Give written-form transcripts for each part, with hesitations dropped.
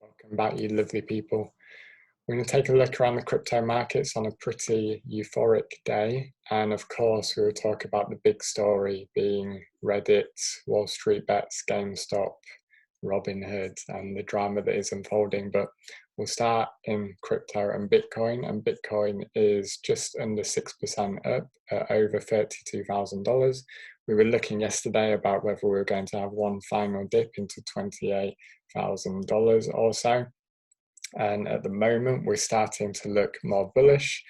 Welcome back, you lovely people. We're going to take a look around the crypto markets on a pretty euphoric day. And of course, we will talk about the big story being Reddit, wallstreetbets, GameStop, Robinhood, and the drama that is unfolding. But we'll start in crypto and Bitcoin. And Bitcoin is just under 6% up at over $32,000. We were looking yesterday about whether we were going to have one final dip into $28,000 or so. And at the moment, we're starting to look more bullish,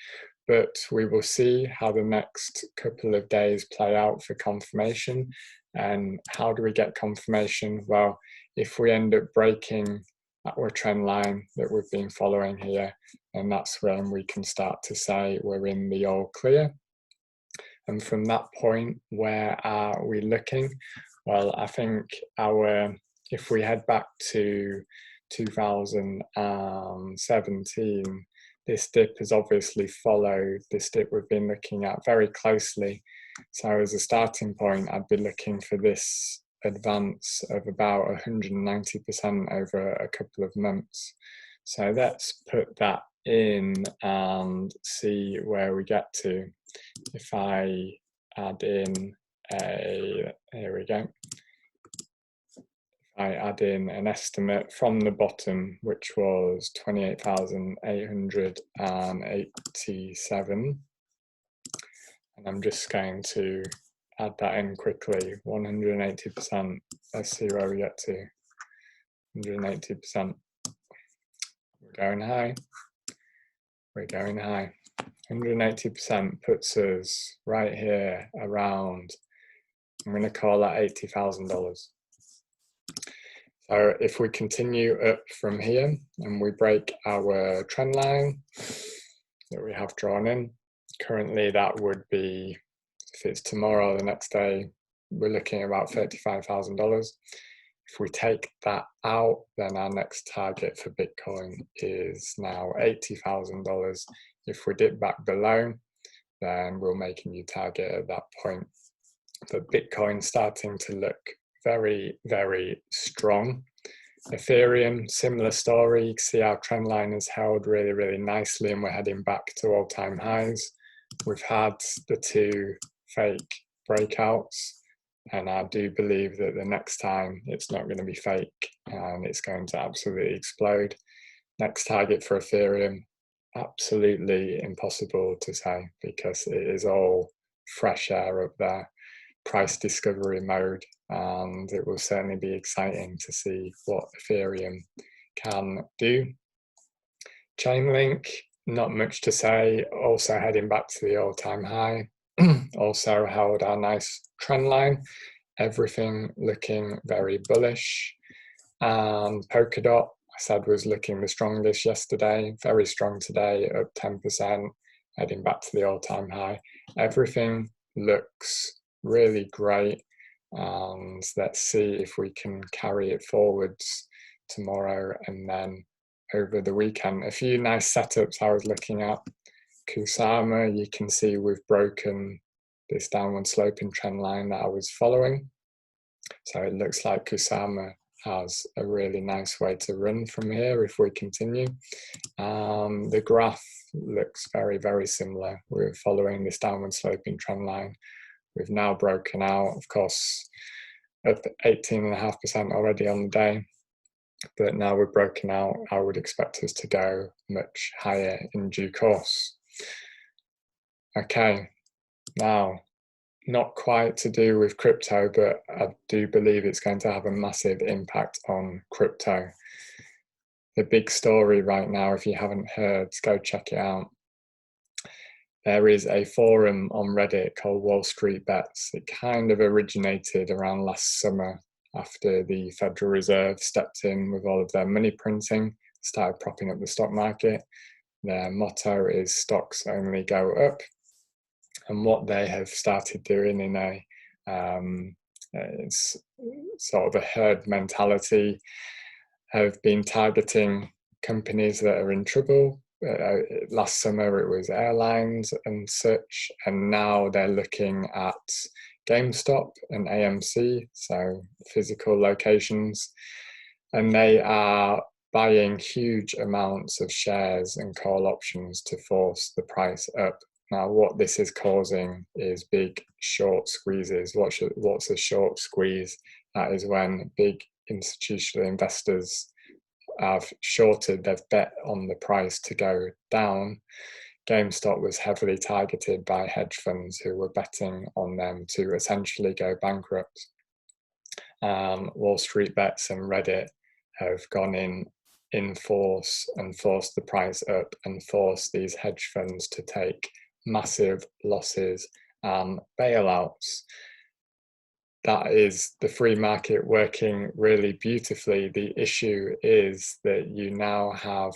but we will see how the next couple of days play out for confirmation. And how do we get confirmation? Well, if we end up breaking our trend line that we've been following here, and that's when we can start to say we're in the all clear. And from that point, where are we looking? Well, I think if we head back to 2017, this dip has obviously followed this dip we've been looking at very closely. So as a starting point, I'd be looking for this advance of about 190% over a couple of months. So let's put that in and see where we get to. If I add in here we go. I add in an estimate from the bottom, which was 28,887. And I'm just going to add that in quickly, 180%. Let's see where we get to. 180%. We're going high. We're going high. 180% puts us right here around, I'm going to call that $80,000. So if we continue up from here and we break our trend line that we have drawn in, currently that would be, if it's tomorrow or the next day, we're looking at about $35,000. If we take that out, then our next target for Bitcoin is now $80,000. If we dip back below, then we'll make a new target at that point. But Bitcoin's starting to look very, very strong. Ethereum, similar story. You can see our trend line has held really, really nicely and we're heading back to all-time highs. We've had the two fake breakouts, and I do believe that the next time it's not going to be fake and it's going to absolutely explode. Next target for Ethereum, absolutely impossible to say because it is all fresh air up there, price discovery mode, and it will certainly be exciting to see what Ethereum can do. Chainlink, not much to say, also heading back to the all-time high, also held our nice trend line, everything looking very bullish. And Polkadot, I said, was looking the strongest yesterday, very strong today, up 10%, heading back to the all-time high. Everything looks really great, and let's see if we can carry it forwards tomorrow and then over the weekend. A few nice setups I was looking at. Kusama, you can see we've broken this downward sloping trend line that I was following. So it looks like Kusama has a really nice way to run from here if we continue. The graph looks very, very similar. We're following this downward sloping trend line. We've now broken out, of course, up 18.5% already on the day. But now we're broken out, I would expect us to go much higher in due course. Okay, now, not quite to do with crypto, but I do believe it's going to have a massive impact on crypto. The big story right now, if you haven't heard, go check it out. There is a forum on Reddit called wallstreetbets. It kind of originated around last summer after the Federal Reserve stepped in with all of their money printing, started propping up the stock market. Their motto is stocks only go up. And what they have started doing in it's sort of a herd mentality, have been targeting companies that are in trouble. Last summer it was airlines and such, and now they're looking at GameStop and AMC, so physical locations, and they are buying huge amounts of shares and call options to force the price up. Now, what this is causing is big short squeezes. What's a short squeeze? That is when big institutional investors have shorted, they've bet on the price to go down. GameStop was heavily targeted by hedge funds who were betting on them to essentially go bankrupt. wallstreetbets and Reddit have gone in force and forced the price up and forced these hedge funds to take massive losses and bailouts. That is the free market working really beautifully. The issue is that you now have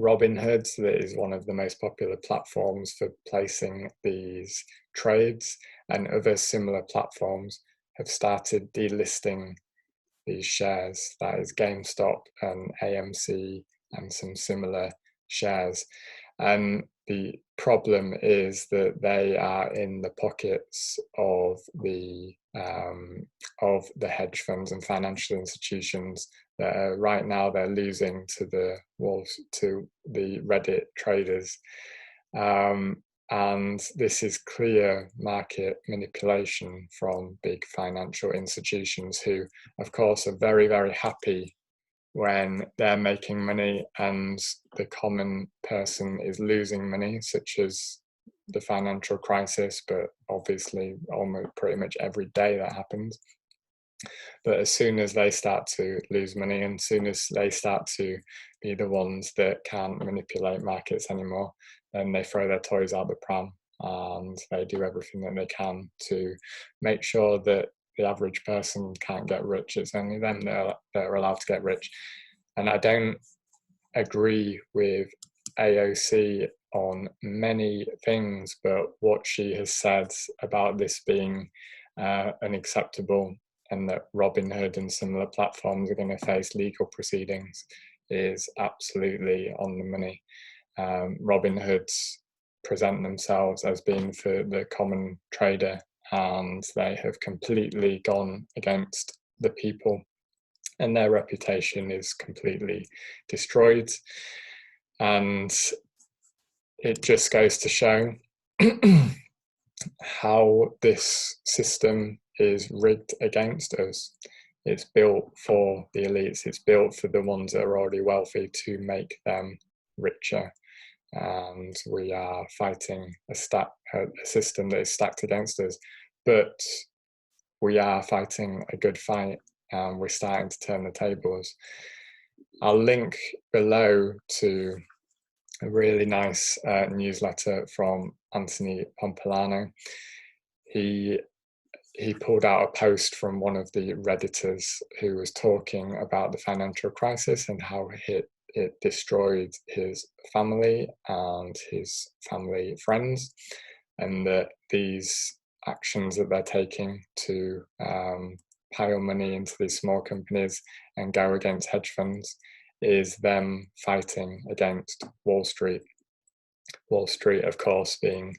Robinhood, that is one of the most popular platforms for placing these trades, and other similar platforms have started delisting these shares. That is GameStop and AMC and some similar shares. And the problem is that they are in the pockets of the hedge funds and financial institutions that are, right now they're losing to the Reddit traders. And this is clear market manipulation from big financial institutions who, of course, are very, very happy when they're making money and the common person is losing money, such as the financial crisis, but obviously almost pretty much every day that happens. But as soon as they start to lose money and as soon as they start to be the ones that can't manipulate markets anymore, then they throw their toys out the pram and they do everything that they can to make sure that the average person can't get rich. It's only them that are allowed to get rich. And I don't agree with AOC on many things, but what she has said about this being unacceptable and that Robinhood and similar platforms are going to face legal proceedings is absolutely on the money. Robinhoods present themselves as being for the common trader, and they have completely gone against the people, and their reputation is completely destroyed. And it just goes to show how this system is rigged against us. It's built for the elites. It's built for the ones that are already wealthy to make them richer. And we are fighting a system that is stacked against us. But we are fighting a good fight, and we're starting to turn the tables. I'll link below to a really nice newsletter from Anthony Pompilano. He pulled out a post from one of the Redditors who was talking about the financial crisis and how it destroyed his family and his family friends, and that these actions that they're taking to pile money into these small companies and go against hedge funds is them fighting against Wall Street. Wall Street, of course, being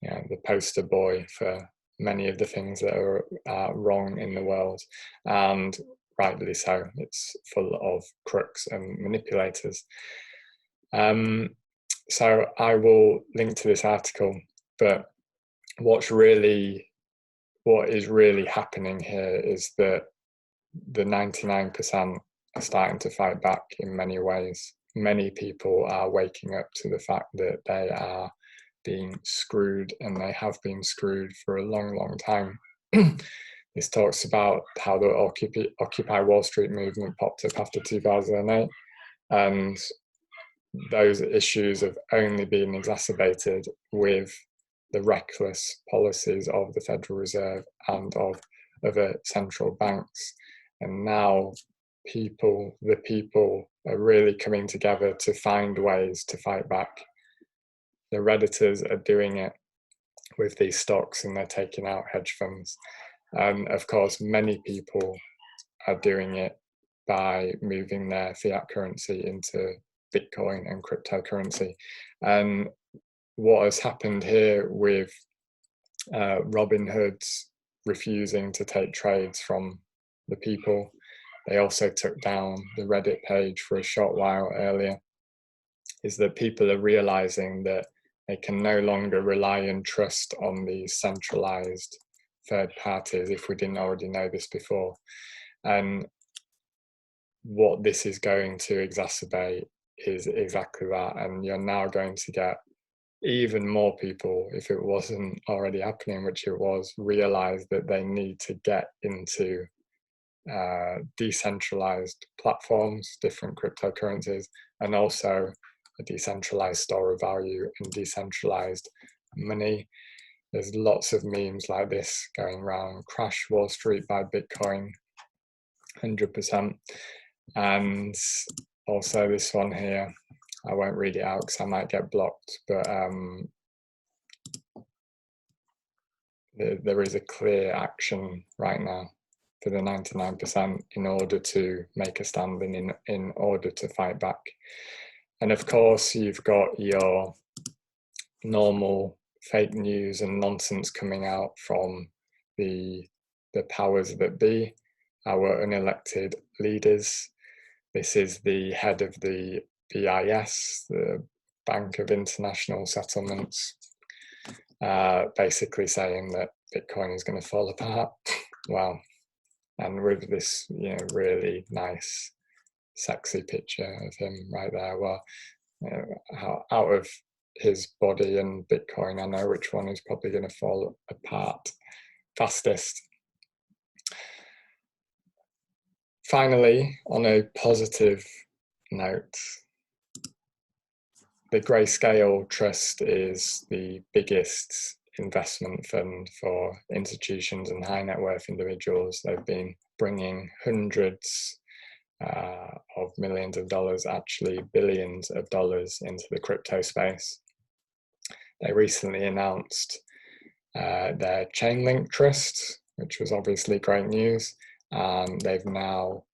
the poster boy for many of the things that are wrong in the world, and rightly so. It's full of crooks and manipulators. So I will link to this article, but what is really happening here is that the 99% are starting to fight back in many ways. Many people are waking up to the fact that they are being screwed, and they have been screwed for a long, long time. This talks about how the Occupy Wall Street movement popped up after 2008, and those issues have only been exacerbated with the reckless policies of the Federal Reserve and of other central banks. And now the people are really coming together to find ways to fight back. The Redditors are doing it with these stocks, and they're taking out hedge funds. And of course, many people are doing it by moving their fiat currency into Bitcoin and cryptocurrency. And what has happened here with Robinhood's refusing to take trades from the people they also took down the Reddit page for a short while earlier, is that people are realizing that they can no longer rely and trust on these centralized third parties, if we didn't already know this before. And what this is going to exacerbate is exactly that. And you're now going to get even more people, if it wasn't already happening, which it was, realize that they need to get into decentralized platforms, different cryptocurrencies, and also a decentralized store of value and decentralized money. There's lots of memes like this going around: crash Wall Street, buy Bitcoin, 100%. And also this one here, I won't read it out because I might get blocked, but there is a clear action right now for the 99% in order to make a stand and in order to fight back. And of course, you've got your normal fake news and nonsense coming out from the powers that be, our unelected leaders. This is the head of the BIS, the Bank of International Settlements, basically saying that Bitcoin is going to fall apart. Well, and with this, really nice, sexy picture of him right there. Well, how out of his body and Bitcoin, I know which one is probably going to fall apart fastest. Finally, on a positive note, the Grayscale Trust is the biggest investment fund for institutions and high net worth individuals. They've been bringing hundreds of millions of dollars, actually billions of dollars, into the crypto space. They recently announced their Chainlink Trust, which was obviously great news, and they've now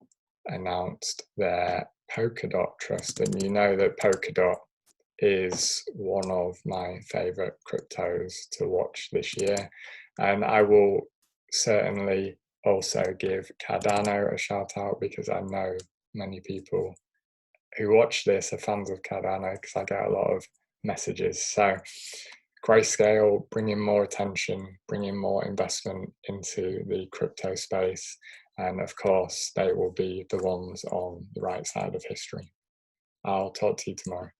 announced their Polkadot Trust. And you know that Polkadot is one of my favorite cryptos to watch this year, and I will certainly also give Cardano a shout out, because I know many people who watch this are fans of Cardano, because I get a lot of messages. So Grayscale bringing more attention, bringing more investment into the crypto space, and of course they will be the ones on the right side of history. I'll talk to you tomorrow.